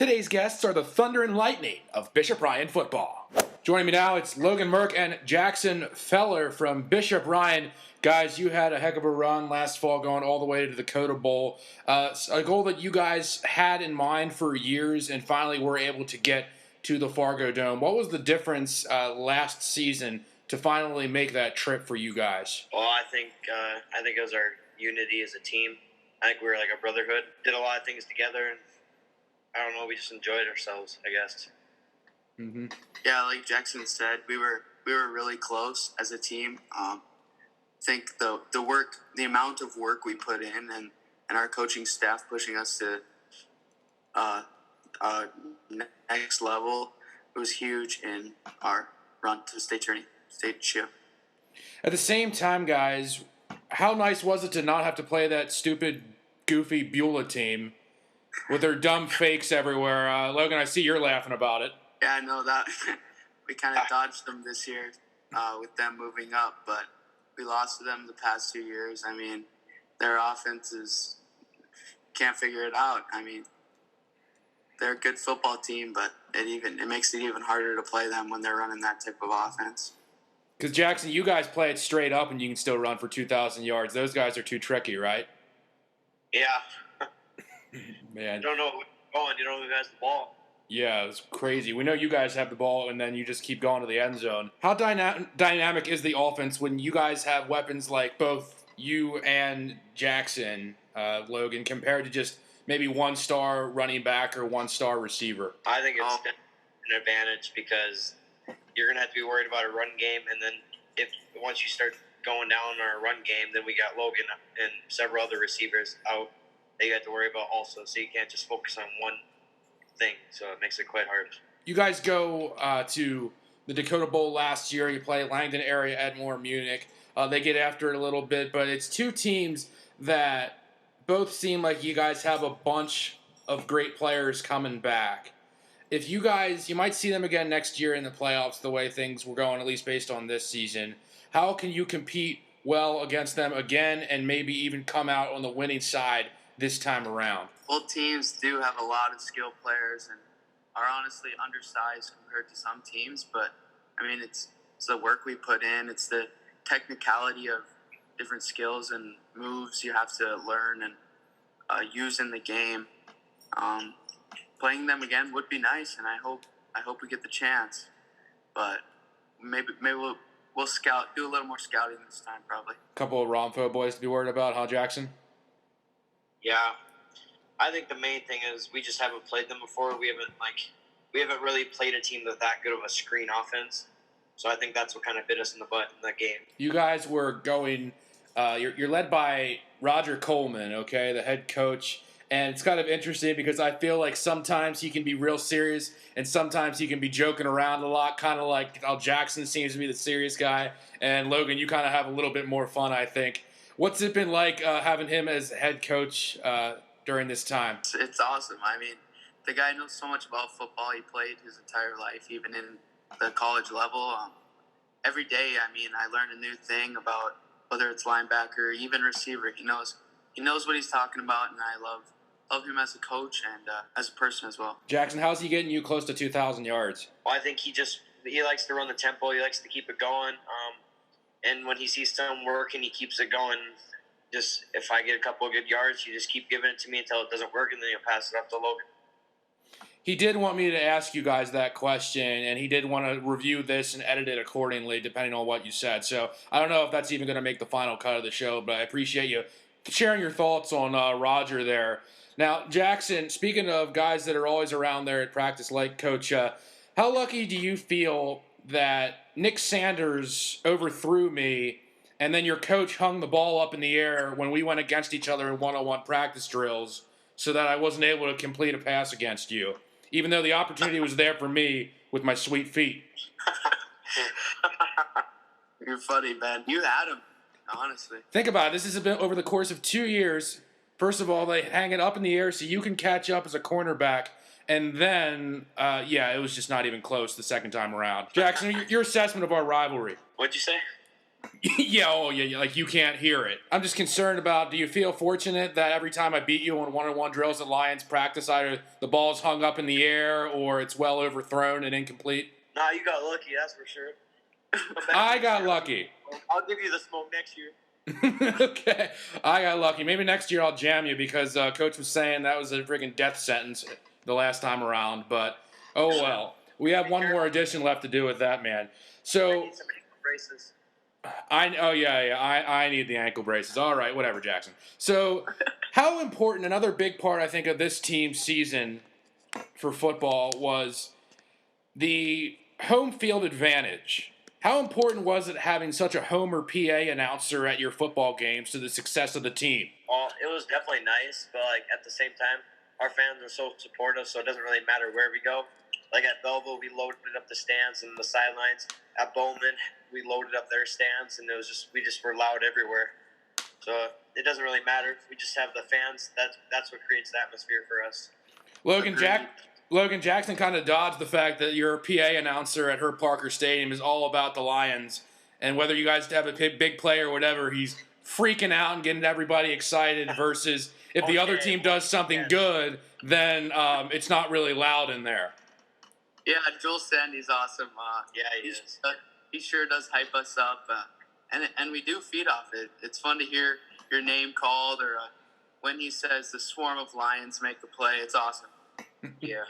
Today's guests are the Thunder and Lightning of Bishop Ryan football. Joining me now, it's Logan Merck and Jaxon Feller from Bishop Ryan. Guys, you had a heck of a run last fall going all the way to the Dakota Bowl. A goal that you guys had in mind for years and finally were able to get to the Fargo Dome. What was the difference last season to finally make that trip for you guys? Well, I think it was our unity as a team. I think we were like a brotherhood. Did a lot of things together, and I don't know, we just enjoyed ourselves, I guess. Mm-hmm. Yeah, like Jaxon said, we were really close as a team. I think the amount of work we put in, and our coaching staff pushing us to next level, it was huge in our run to the state championship. At the same time, guys, how nice was it to not have to play that stupid, goofy Beulah team with their dumb fakes everywhere? Logan, I see you're laughing about it. Yeah, I know that. We kind of dodged them this year with them moving up, but we lost to them the past 2 years. I mean, their offense can't figure it out. I mean, they're a good football team, but it makes it even harder to play them when they're running that type of offense. Because, Jaxon, you guys play it straight up and you can still run for 2,000 yards. Those guys are too tricky, right? Yeah. Man. You don't know who's going. You don't know who has the ball. Yeah, it's crazy. We know you guys have the ball, and then you just keep going to the end zone. How dynamic is the offense when you guys have weapons like both you and Jaxon, Logan, compared to just maybe one-star running back or one-star receiver? I think it's an advantage because you're going to have to be worried about a run game, and then once you start going down our run game, then we got Logan and several other receivers out that you have to worry about also, so you can't just focus on one thing, so it makes it quite hard. You guys go to the Dakota Bowl last year. You play Langdon area, Edmore, Munich. They get after it a little bit, but it's two teams that both seem like you guys have a bunch of great players coming back. If you might see them again next year in the playoffs the way things were going, at least based on this season. How can you compete well against them again and maybe even come out on the winning side this time around? Both teams do have a lot of skilled players and are honestly undersized compared to some teams, but I mean it's the work we put in, it's the technicality of different skills and moves you have to learn and use in the game. Playing them again would be nice, and I hope we get the chance. But maybe we'll scout, do a little more scouting this time probably. A couple of Romfo boys to be worried about, huh, Jaxon? Yeah, I think the main thing is we just haven't played them before. We haven't really played a team with that good of a screen offense. So I think that's what kind of bit us in the butt in that game. You guys were going. You're led by Roger Coleman, okay, the head coach. And it's kind of interesting because I feel like sometimes he can be real serious and sometimes he can be joking around a lot, kind of like how Jaxon seems to be the serious guy. And Logan, you kind of have a little bit more fun, I think. What's it been like having him as head coach during this time? It's awesome. I mean, the guy knows so much about football. He played his entire life, even in the college level. Every day, I mean, I learn a new thing about whether it's linebacker, even receiver. He knows what he's talking about, and I love him as a coach and as a person as well. Jaxon, how's he getting you close to 2,000 yards? Well, I think he likes to run the tempo. He likes to keep it going. And when he sees someone working, he keeps it going. Just if I get a couple of good yards, you just keep giving it to me until it doesn't work, and then you'll pass it up to Logan. He did want me to ask you guys that question, and he did want to review this and edit it accordingly, depending on what you said. So I don't know if that's even going to make the final cut of the show, but I appreciate you sharing your thoughts on Roger there. Now, Jaxon, speaking of guys that are always around there at practice, like Coach, how lucky do you feel that Nick Sanders overthrew me and then your coach hung the ball up in the air when we went against each other in one-on-one practice drills so that I wasn't able to complete a pass against you, even though the opportunity was there for me with my sweet feet? You're funny, man. You had him, honestly. Think about it. This has been over the course of 2 years. First of all, they hang it up in the air so you can catch up as a cornerback. And then, it was just not even close the second time around. Jaxon, your assessment of our rivalry. What'd you say? Yeah, oh yeah, like you can't hear it. I'm just concerned about. Do you feel fortunate that every time I beat you on one-on-one drills at Lions practice, either the ball's hung up in the air or it's well overthrown and incomplete? Nah, you got lucky, that's for sure. I got lucky. I'll give you the smoke next year. Okay, I got lucky. Maybe next year I'll jam you because Coach was saying that was a friggin' death sentence the last time around. But oh well, we have one more edition left to do with that, man. I So need some ankle braces. I need the ankle braces. All right, whatever, Jackson. So how important? Another big part I think of this team's season for football was the home field advantage. How important was it having such a homer PA announcer at your football games to the success of the team? Well, it was definitely nice, but like at the same time, our fans are so supportive, so it doesn't really matter where we go. Like at Belleville, we loaded up the stands and the sidelines. At Bowman, we loaded up their stands, and we just were loud everywhere. So it doesn't really matter. We just have the fans. That's what creates the atmosphere for us. Logan Jackson kind of dodged the fact that your PA announcer at Herb Parker Stadium is all about the Lions, and whether you guys have a big play or whatever, he's freaking out and getting everybody excited. Versus if the other team does something good, then it's not really loud in there. Yeah, Joel Sandy's awesome. Yeah, he is. He sure does hype us up, and we do feed off it. It's fun to hear your name called, or when he says the swarm of lions make a play. It's awesome. Yeah.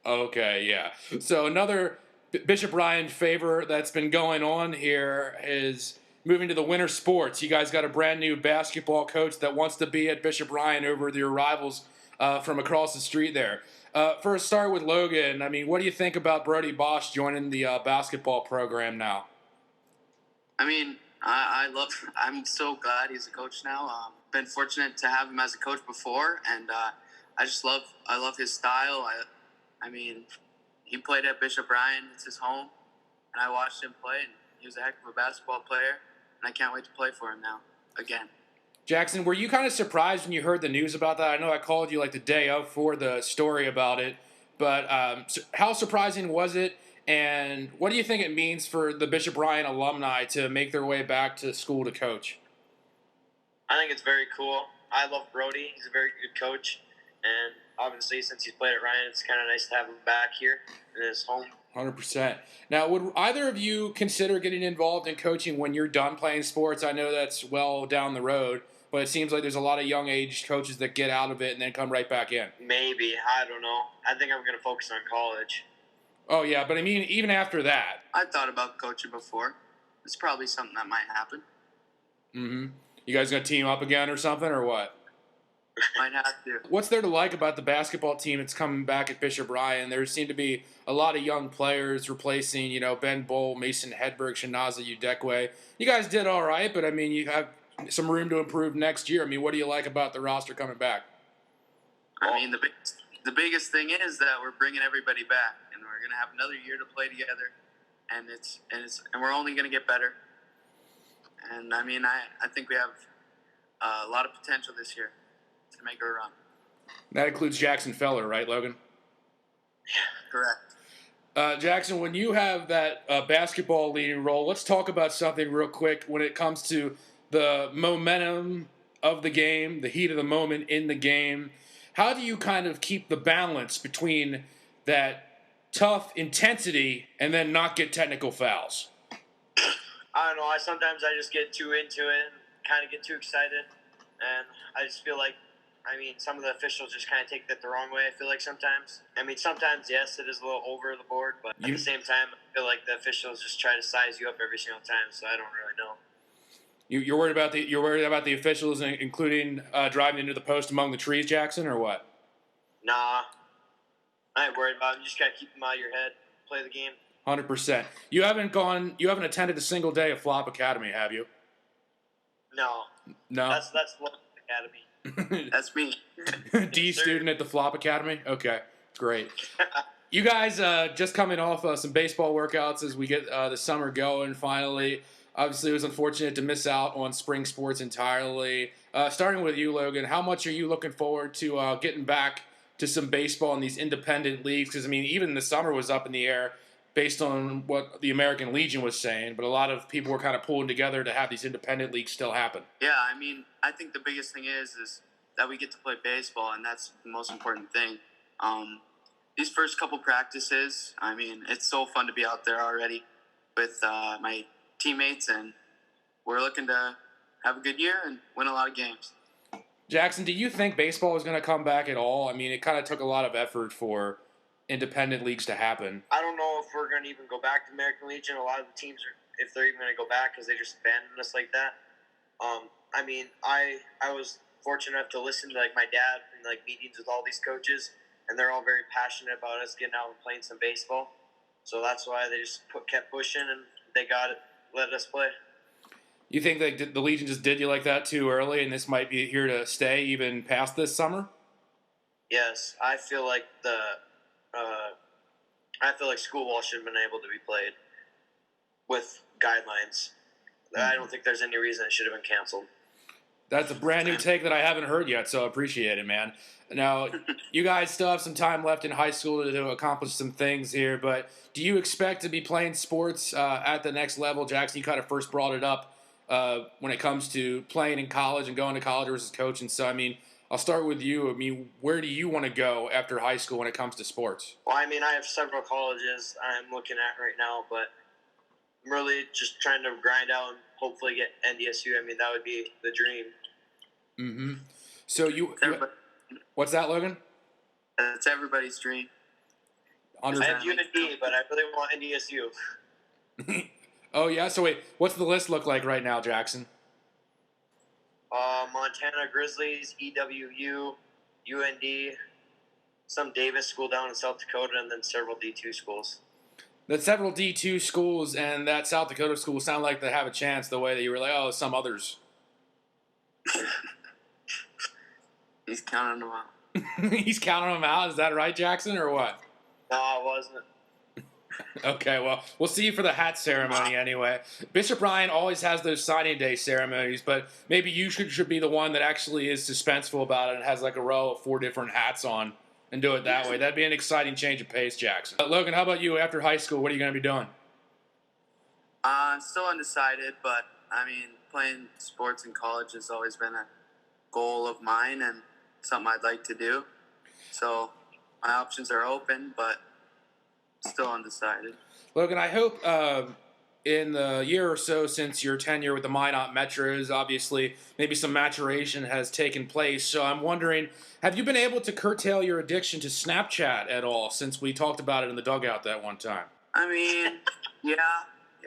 Okay, yeah. So another Bishop Ryan favor that's been going on here is moving to the winter sports. You guys got a brand new basketball coach that wants to be at Bishop Ryan over your rivals from across the street there. First, start with Logan. I mean, what do you think about Brody Bosch joining the basketball program now? I mean, I'm so glad he's a coach now. Been fortunate to have him as a coach before, and I love his style. I mean, he played at Bishop Ryan. It's his home, and I watched him play, and he was a heck of a basketball player, and I can't wait to play for him now again. Jackson, were you kind of surprised when you heard the news about that? I know I called you like the day of for the story about it, but how surprising was it? And what do you think it means for the Bishop Ryan alumni to make their way back to school to coach? I think it's very cool. I love Brody. He's a very good coach. And obviously, since he's played at Ryan, it's kind of nice to have him back here in his home. 100%. Now, would either of you consider getting involved in coaching when you're done playing sports? I know that's well down the road, but it seems like there's a lot of young age coaches that get out of it and then come right back in. Maybe. I don't know. I think I'm going to focus on college. Oh, yeah, but I mean, even after that. I thought about coaching before. It's probably something that might happen. Mm-hmm. You guys going to team up again or something, or what? Might have to. What's there to like about the basketball team that's coming back at Bishop Ryan? There seem to be a lot of young players replacing, Ben Bowl, Mason Hedberg, Shinaza Udekwe. You guys did all right, but I mean, you have some room to improve next year. I mean, what do you like about the roster coming back? I mean, the biggest thing is that we're bringing everybody back, and we're gonna have another year to play together, and we're only gonna get better. And I mean, I think we have a lot of potential this year to make a run. That includes Jackson Feller, right, Logan? Yeah, correct. Jackson, when you have that basketball leading role, let's talk about something real quick when it comes to the momentum of the game, the heat of the moment in the game. How do you kind of keep the balance between that tough intensity and then not get technical fouls? I don't know. Sometimes I just get too into it and kind of get too excited. And I just feel like, some of the officials just kind of take that the wrong way, I feel like sometimes. Sometimes, yes, it is a little over the board. But at the same time, I feel like the officials just try to size you up every single time. So I don't really know. You're worried about the officials, including driving into the post among the trees, Jackson, or what? Nah. I ain't worried about it. You just got to keep them out of your head. Play the game. 100%. You haven't attended a single day of Flop Academy, have you? No. That's Logan Academy. That's me. D student at the Flop Academy? Okay, great. You guys just coming off some baseball workouts as we get the summer going finally. Obviously, it was unfortunate to miss out on spring sports entirely. Starting with you, Logan, how much are you looking forward to getting back to some baseball in these independent leagues? Because, even the summer was up in the air. based on what the American Legion was saying, but a lot of people were kind of pulling together to have these independent leagues still happen. Yeah, I mean, I think the biggest thing is that we get to play baseball, and that's the most important thing. These first couple practices, I mean, it's so fun to be out there already with my teammates, and we're looking to have a good year and win a lot of games. Jaxon, do you think baseball is going to come back at all? I mean, it kind of took a lot of effort for independent leagues to happen. I don't know if we're going to even go back to American Legion. A lot of the teams, if they're even going to go back, because they just abandoned us like that. I mean, I was fortunate enough to listen to like my dad in like meetings with all these coaches, and they're all very passionate about us getting out and playing some baseball. So that's why they just kept pushing, and they let us play. You think that the Legion just did you like that too early, and this might be here to stay even past this summer? Yes, I feel like school ball should have been able to be played with guidelines. I don't think there's any reason it should have been canceled. That's a brand new take that I haven't heard yet, so I appreciate it, man. Now, you guys still have some time left in high school to accomplish some things here, but do you expect to be playing sports at the next level? Jaxon, you kind of first brought it up when it comes to playing in college and going to college versus coaching. So, I mean, I'll start with you. I mean, where do you want to go after high school when it comes to sports? Well, I mean, I have several colleges I'm looking at right now, but I'm really just trying to grind out and hopefully get NDSU. I mean, that would be the dream. Mm-hmm. So what's that, Logan? That's everybody's dream. I have UND, but I really want NDSU. Oh, yeah? So wait, what's the list look like right now, Jaxon? Montana Grizzlies, EWU, UND, some Davis school down in South Dakota, and then several D2 schools. The several D2 schools and that South Dakota school sound like they have a chance the way that you were like, oh, some others. He's counting them out. He's counting them out? Is that right, Jaxon, or what? No, I wasn't. Okay, well, we'll see you for the hat ceremony anyway. Bishop Ryan always has those signing day ceremonies, but maybe you should be the one that actually is suspenseful about it and has like a row of 4 different hats on and do it that way. That'd be an exciting change of pace, Jaxon. Logan, how about you after high school? What are you going to be doing? Still undecided, but I mean, playing sports in college has always been a goal of mine and something I'd like to do. So my options are open, but still undecided. Logan, I hope in the year or so since your tenure with the Minot Metros, obviously maybe some maturation has taken place. So I'm wondering, have you been able to curtail your addiction to Snapchat at all since we talked about it in the dugout that one time? I mean, yeah,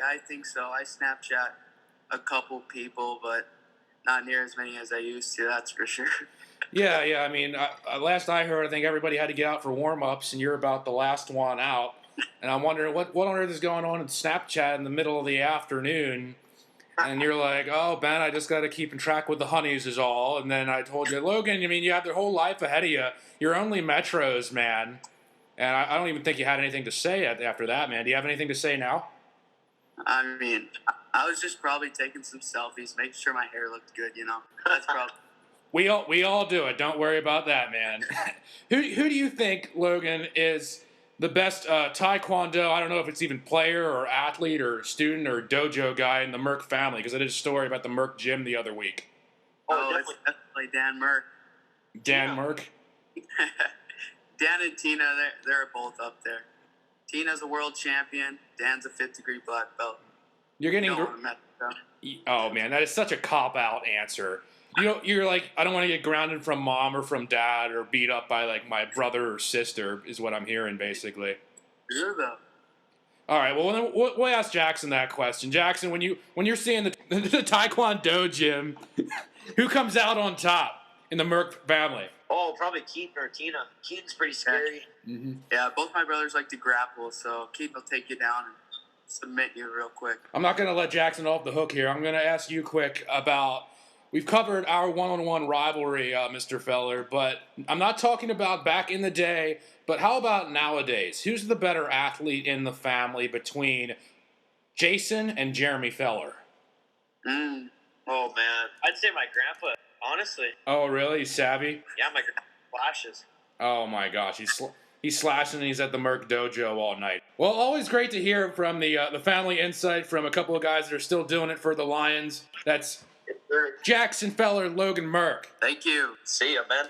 I think so. I Snapchat a couple people, but not near as many as I used to, that's for sure. Yeah. I mean, last I heard, I think everybody had to get out for warm-ups, and you're about the last one out. And I'm wondering what on earth is going on in Snapchat in the middle of the afternoon. And you're like, oh, Ben, I just got to keep in track with the honeys is all. And then I told you, Logan, I mean, you have their whole life ahead of you. You're only Metros, man. And I don't even think you had anything to say after that, man. Do you have anything to say now? I mean, I was just probably taking some selfies, making sure my hair looked good, you know. That's probably... We all do it. Don't worry about that, man. Who do you think, Logan, is the best Taekwondo, I don't know if it's even player or athlete or student or dojo guy in the Merck family? Because I did a story about the Merck gym the other week. Oh, it's definitely Dan Merck. Dan Merck? Dan and Tina, they're both up there. Tina's a world champion. Dan's a 5th-degree black belt. You're getting... Oh, man, that is such a cop-out answer. You're like, I don't want to get grounded from mom or from dad or beat up by, like, my brother or sister is what I'm hearing, basically. Sure, though. All right, well, then we'll ask Jaxon that question. Jaxon, when you're seeing the Taekwondo gym, who comes out on top in the Merck family? Oh, probably Keaton or Tina. Keaton's pretty scary. Mm-hmm. Yeah, both my brothers like to grapple, so Keaton will take you down and submit you real quick. I'm not going to let Jaxon off the hook here. I'm going to ask you quick about... We've covered our one-on-one rivalry, Mr. Feller, but I'm not talking about back in the day, but how about nowadays? Who's the better athlete in the family between Jason and Jeremy Feller? Oh, man. I'd say my grandpa, honestly. Oh, really? He's savvy? Yeah, my grandpa flashes. Oh, my gosh. he's slashing and he's at the Merck dojo all night. Well, always great to hear from the family insight from a couple of guys that are still doing it for the Lions. That's Jaxon Feller, Logan Merck. Thank you. See ya, man.